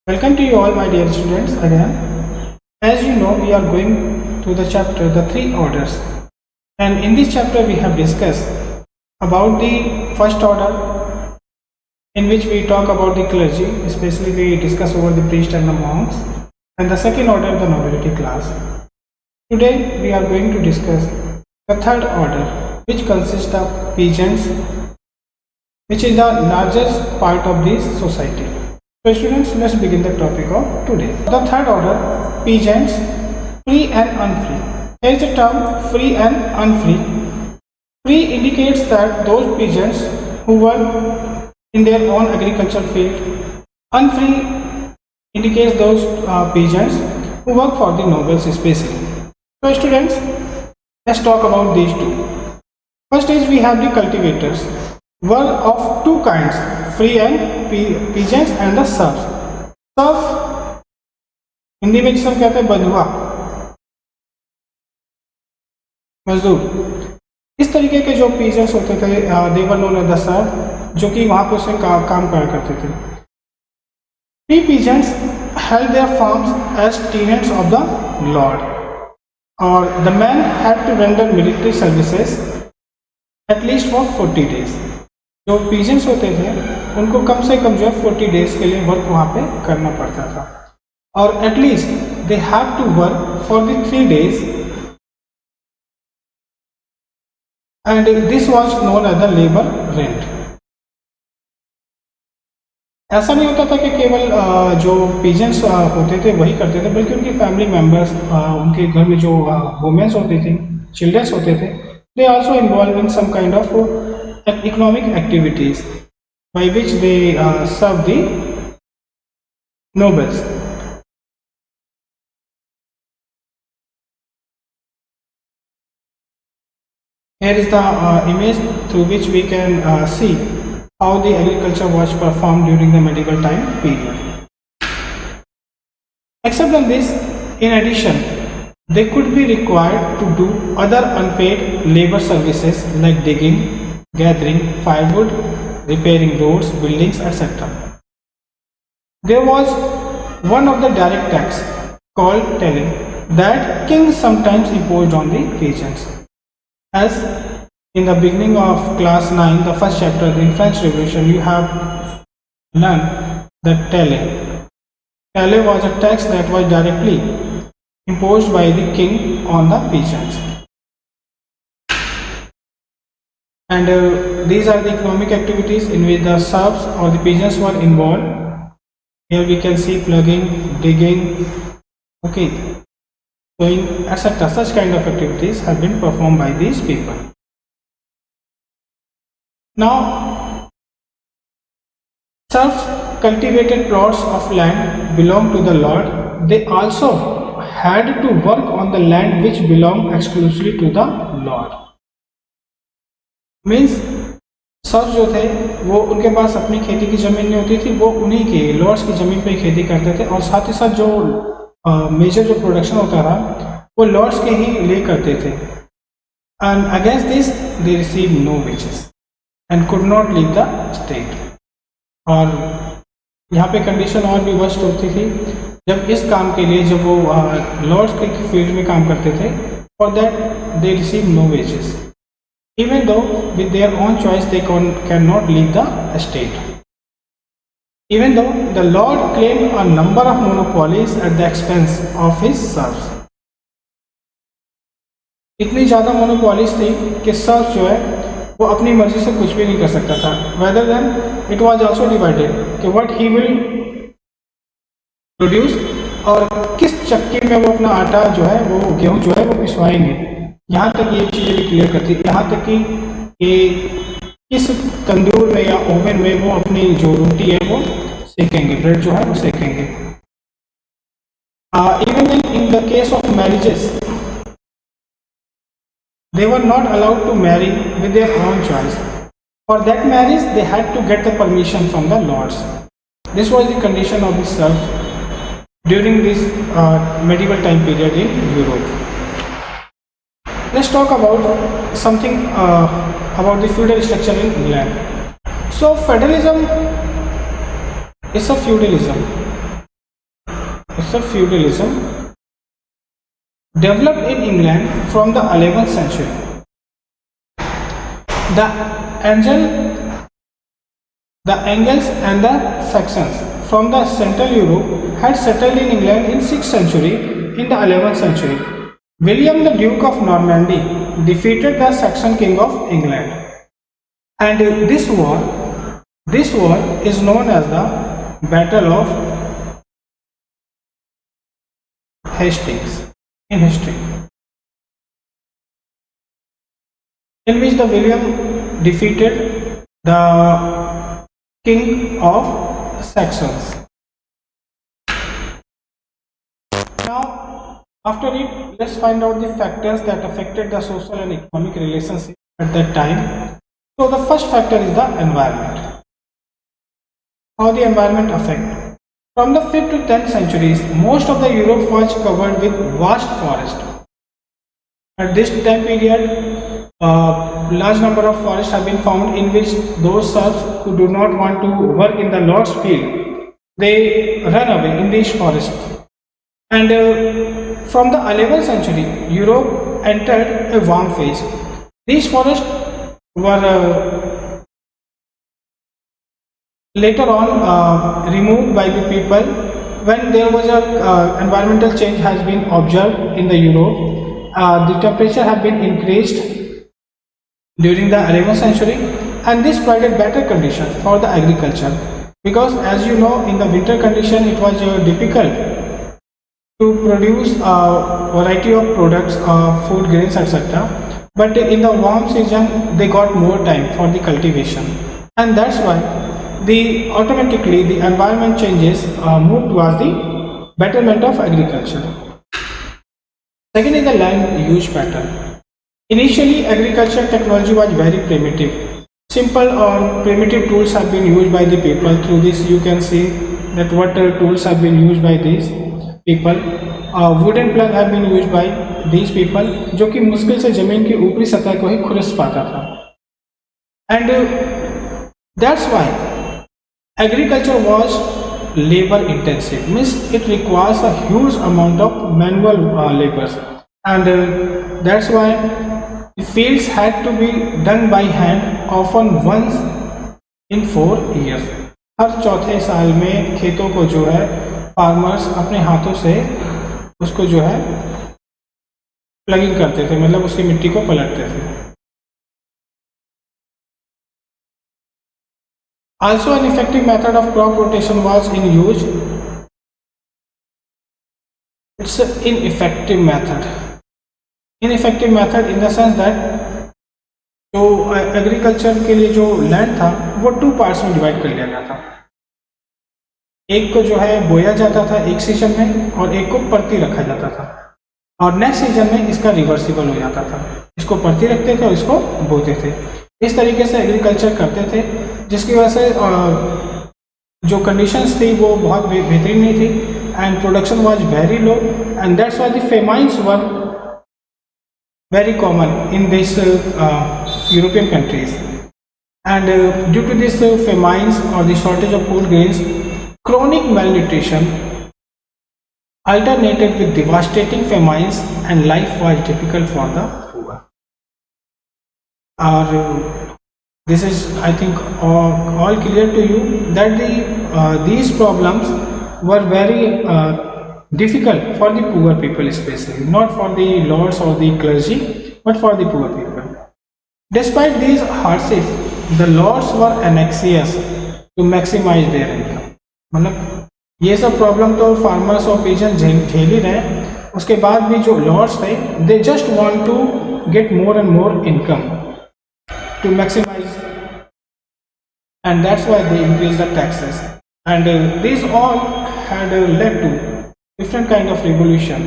Welcome to you all, my dear students, again. As you know, we are going to the chapter The Three Orders, and in this chapter we have discussed about the first order, in which we talk about the clergy, especially we discuss over the priest and the monks, and the second order, the nobility class. Today we are going to discuss the third order, which consists of peasants, which is the largest part of this society. So students, let's begin the topic of today. The third order, peasants, free and unfree. Here is the term free and unfree. Free indicates that those peasants who work in their own agricultural field. Unfree indicates those peasants who work for the nobles especially. So students, let's talk about these two. First is we have the cultivators. Were of two kinds, free and peasants and the serfs. Surf Hindi में जिसे हम कहते हैं बंधुआ, मजदूर, इस तरीके के जो पीजेंट्स होते थे देवर नोन एज द सर्फ, जो कि वहां पे उसे काम करा करते थे. Free peasants held their farms as tenants of the lord, or the men had to render military services at least for 40 days. जो पीजेंट्स होते थे उनको कम से कम जो है 40 डेज के लिए वर्क वहाँ पे करना पड़ता था, और at least they have to work for the 3 days, and this was known as the labour rent. ऐसा नहीं होता था कि केवल जो पीजेंट्स होते थे वही करते थे, बल्कि उनकी फैमिली मेम्बर्स, उनके घर में जो वुमेन्स होती थी, चिल्ड्रंस होते थे, they also involve in some kind of economic activities by which they serve the nobles. Here is the image through which we can see how the agriculture was performed during the medieval time period. Except on this, in addition, they could be required to do other unpaid labor services like digging, gathering firewood, repairing roads, buildings, etc. There was one of the direct tax called telling that kings sometimes imposed on the peasants. As in the beginning of class 9, the first chapter in French Revolution, you have learned that telling. Tele was a tax that was directly imposed by the king on the peasants. And these are the economic activities in which the serfs or the peasants were involved. Here we can see plugging, digging, okay, sowing, etc. Such kind of activities have been performed by these people. Now, serfs cultivated plots of land belonged to the lord. They also had to work on the land which belonged exclusively to the lord. Means सब जो थे वो उनके पास अपनी खेती की ज़मीन नहीं होती थी, वो उन्हीं के लॉर्ड्स की ज़मीन पे खेती करते थे, और साथ ही साथ जो मेजर जो प्रोडक्शन होता था वो लॉर्ड्स के ही ले करते थे. And against this they receive no wages and could not leave the state. और यहाँ पे कंडीशन और भी वर्स्ट होती थी जब इस काम के लिए, जब वो लॉर्ड्स के फील्ड में काम करते थे, for that they receive no wages, even though with their own choice they cannot leave the estate. Even though the lord claimed a number of monopolies at the expense of his serfs. इतनी ज़्यादा मोनोपॉलीज थी कि Surf जो है वो अपनी मर्जी से कुछ भी नहीं कर सकता था. Rather than it was also divided कि what he will produce, और किस चक्की में वो अपना आटा जो है, वो गेहूँ जो है वो पिसवाएंगे. यहाँ तक ये चीज़ें भी क्लियर करती, यहाँ तक कि ये किस तंदूर में या ओवन में वो अपनी जो रोटी है वो सेकेंगे, ब्रेड जो है वो सेकेंगे. Even in the case of marriages, they were not allowed to marry with their own choice. For that marriage, they had to get the permission from the lords. This was the condition of the serf during this medieval time period in Europe. Let's talk about something about the feudal structure in England. So feudalism is a feudalism it's a feudalism developed in England from the 11th century. The Angles and the Saxons from the Central Europe had settled in England in 6th century. In the 11th century, William the Duke of Normandy defeated the Saxon King of England, and this war is known as the Battle of Hastings in history, in which the William defeated the King of Saxons. Now, after it, let's find out the factors that affected the social and economic relationship at that time. So the first factor is the environment. How the environment affect. From the 5th to 10th centuries, most of the Europe was covered with vast forest. At this time period, large number of forests have been found, in which those serfs who do not want to work in the Lord's field, they run away in these forests. And from the 11th century, Europe entered a warm phase. These forests were later on removed by the people when there was a environmental change has been observed in the Europe. The temperature have been increased during the 11th century, and this provided better condition for the agriculture, because as you know, in the winter condition it was difficult to produce a variety of products, food grains, etc. But in the warm season they got more time for the cultivation, and that's why automatically the environment changes move towards the betterment of agriculture. Second is the land use pattern. Initially, agricultural technology was very primitive. Simple or primitive tools have been used by the people. Through this, you can see that what tools have been used by these people. Wooden plug have been used by these people, जो कि मुश्किल से जमीन की ऊपरी सतह को ही खुरस पाता था. And that's why agriculture was labor intensive, means it requires a huge amount of manual labors, and that's why the fields had to be done by hand, often once in 4 years. हर चौथे साल में खेतों को जो है farmers अपने हाथों से उसको जो है प्लगिंग करते थे, मतलब उसकी मिट्टी को पलटते थे. Also, an effective method of crop rotation was in use. It's an ineffective method. Ineffective method in the sense that जो एग्रीकल्चर के लिए जो लैंड था वो 2 पार्ट्स में डिवाइड कर लिया गया था. एक को जो है बोया जाता था एक सीजन में, और एक को परती रखा जाता था, और नेक्स्ट सीजन में इसका रिवर्सिबल हो जाता था. इसको परती रखते थे और इसको बोते थे. इस तरीके से एग्रीकल्चर करते थे, जिसकी वजह से जो कंडीशंस थी वो बहुत बेहतरीन नहीं थी, and production was very low, and that's why the famines were very common in these European countries. And due to this famines or the shortage of food grains, chronic malnutrition alternated with devastating famines, and life was difficult for the poor. This is, I think, all clear to you that these problems were very difficult for the poor people, especially not for the lords or the clergy, but for the poor people. Despite these hardships, the lords were anxious to maximize their income. मतलब ये सब problem तो farmers और pageant झेल ही रहे, उसके बाद भी जो लॉर्ड्स थे, they just want to get more and more income to maximise, and that's why they increase the taxes, and this all had led to different kind of revolution.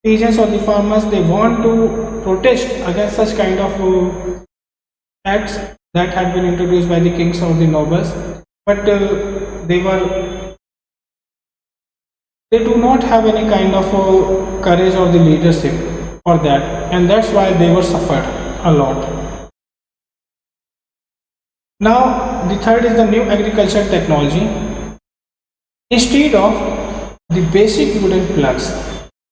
Peasants or the farmers, they want to protest against such kind of acts that had been introduced by the kings or the nobles, but they do not have any kind of courage or the leadership for that, and that's why they were suffered a lot. Now the third is the new agricultural technology. Instead of the basic wooden plugs,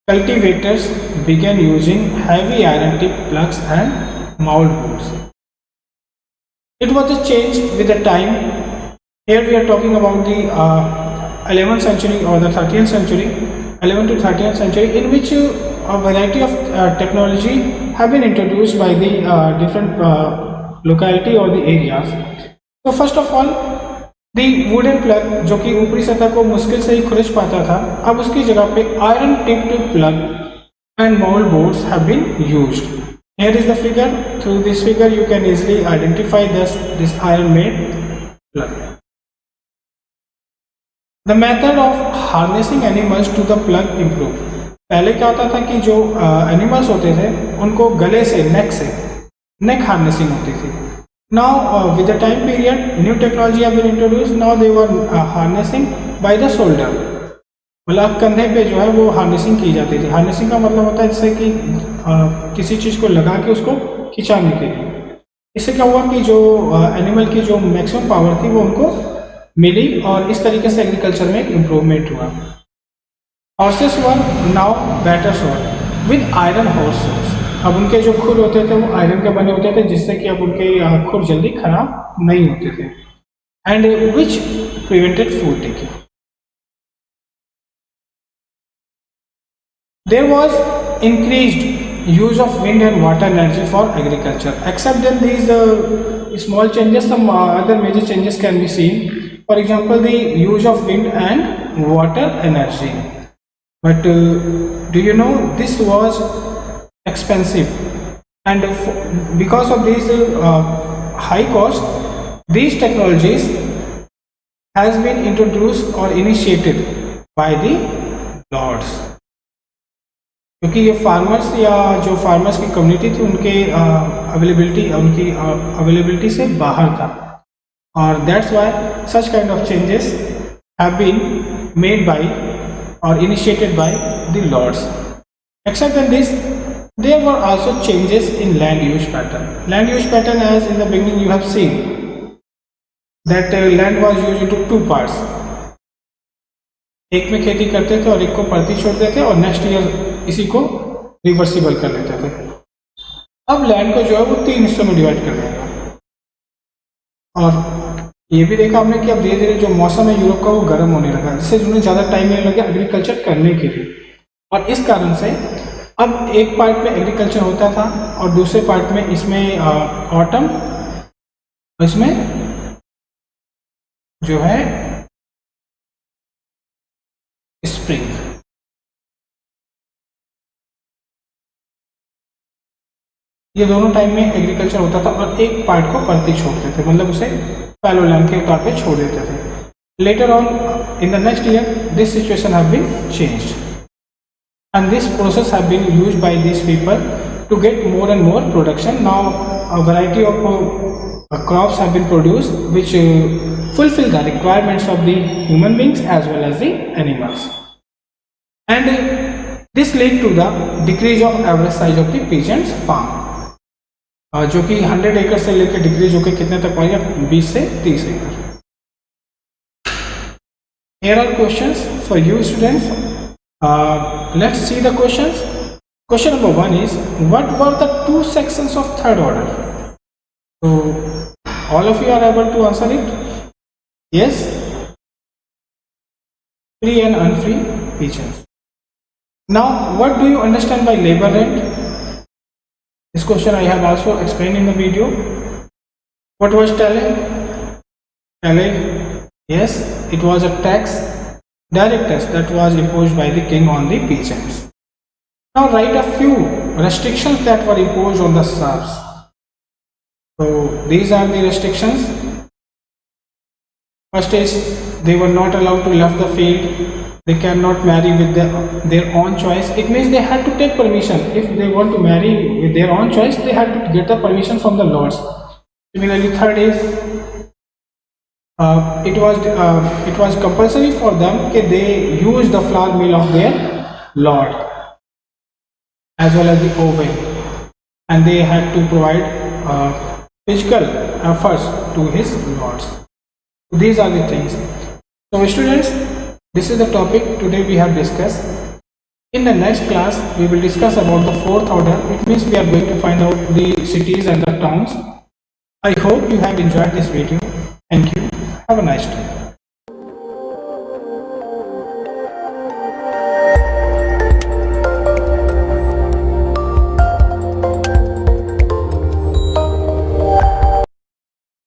cultivators began using heavy iron tip plugs and mould bores. It was a change with the time. Here we are talking about the 11th century or the 13th century, 11th to 13th century, in which a variety of technology have been introduced by the different locality or the areas. So first of all, the wooden plug जो कि ऊपरी सतह को मुश्किल से ही खुरच पाता था, अब उसकी जगह पे iron tipped plug and mould boards have been used. Here is the figure. Through this figure you can easily identify this iron made plug. The method of harnessing animals to the plug improved. पहले क्या होता था कि जो animals होते थे उनको गले से नेक हार्नेसिंग होती थी. Now with the time period new technology have been introduced. Now they were harnessing by the shoulder. मतलब कंधे पे जो है वो हार्नेसिंग की जाती थी. हार्नेसिंग का मतलब होता है जैसे कि किसी चीज़ को लगा के उसको खिंचाने के लिए. इससे क्या हुआ कि जो एनिमल की जो मैक्सिमम पावर थी वो उनको मिली और इस तरीके से एग्रीकल्चर में इम्प्रूवमेंट हुआ. हॉर्सेस वर नाउ बेटर शोर विद आयरन हॉर्सेस. अब उनके जो खुर होते थे वो आयरन के बने होते थे जिससे कि अब उनके खुर जल्दी खराब नहीं होते थे. And which prevented food taking. There was increased use of wind and water energy for agriculture. Except then these small changes, some other major changes can be seen. For example, the use of wind and water energy. But do you know this was expensive, and because of these high cost, these technologies has been introduced or initiated by the lords. क्योंकि ये farmers या जो farmers की community थी उनके availability से बाहर था. और that's why such kind of changes have been made by और initiated by the lords. Except in this there were also changes in land use pattern. Land use pattern as in the beginning you have seen that land was used into two parts. एक में खेती करते थे और एक को परती छोड़ देते और नेक्स्ट ईयर इसी को रिवर्सिबल कर लेते थे. अब लैंड को जो है वो 3 हिस्सों में डिवाइड कर देगा. और ये भी देखा हमने कि अब धीरे धीरे जो मौसम है यूरोप का वो गर्म होने लगा, जिससे उन्हें ज़्यादा टाइम मिलने लगा एग्रीकल्चर करने के लिए. और इस कारण से अब एक पार्ट में एग्रीकल्चर होता था और दूसरे पार्ट में इसमें ऑटम, इसमें जो है स्प्रिंग. ये दोनों टाइम में एग्रीकल्चर होता था और एक पार्ट को परती छोड़ते थे, मतलब उसे फैलो लैंड के तौर पे छोड़ देते थे. Later on in the next year this situation have been changed and this process have been used by this people to get more and more production. Now a variety of crops have been produced which fulfill the requirements of the human beings as well as the animals, and this led to the decrease of average size of the peasants farm, जो कि 100 एकड़ से लेकर decrease होकर कितने तक पहुंच गया, 20 से 30 एकड़. Here are questions for you students. Let's see the questions. Question number 1 is, what were the 2 sections of third order? So all of you are able to answer it. Yes, free and unfree peasants. Now what do you understand by labor rent? This question I have also explained in the video. What was tally? Tally, yes, it was a tax, direct tax that was imposed by the king on the peasants. Now write a few restrictions that were imposed on the serfs. So these are the restrictions. First is, they were not allowed to left the field. They cannot marry with their own choice. It means they had to take permission. If they want to marry with their own choice, they had to get the permission from the lords. Similarly, third is, it was compulsory for them that they use the flour mill of their lord as well as the oven, and they had to provide physical efforts to his lords. These are the things. So students, This is the topic today we have discussed. In the next class, we will discuss about the fourth order. It means we are going to find out the cities and the towns. I hope you have enjoyed this video. Thank you. Have a nice day.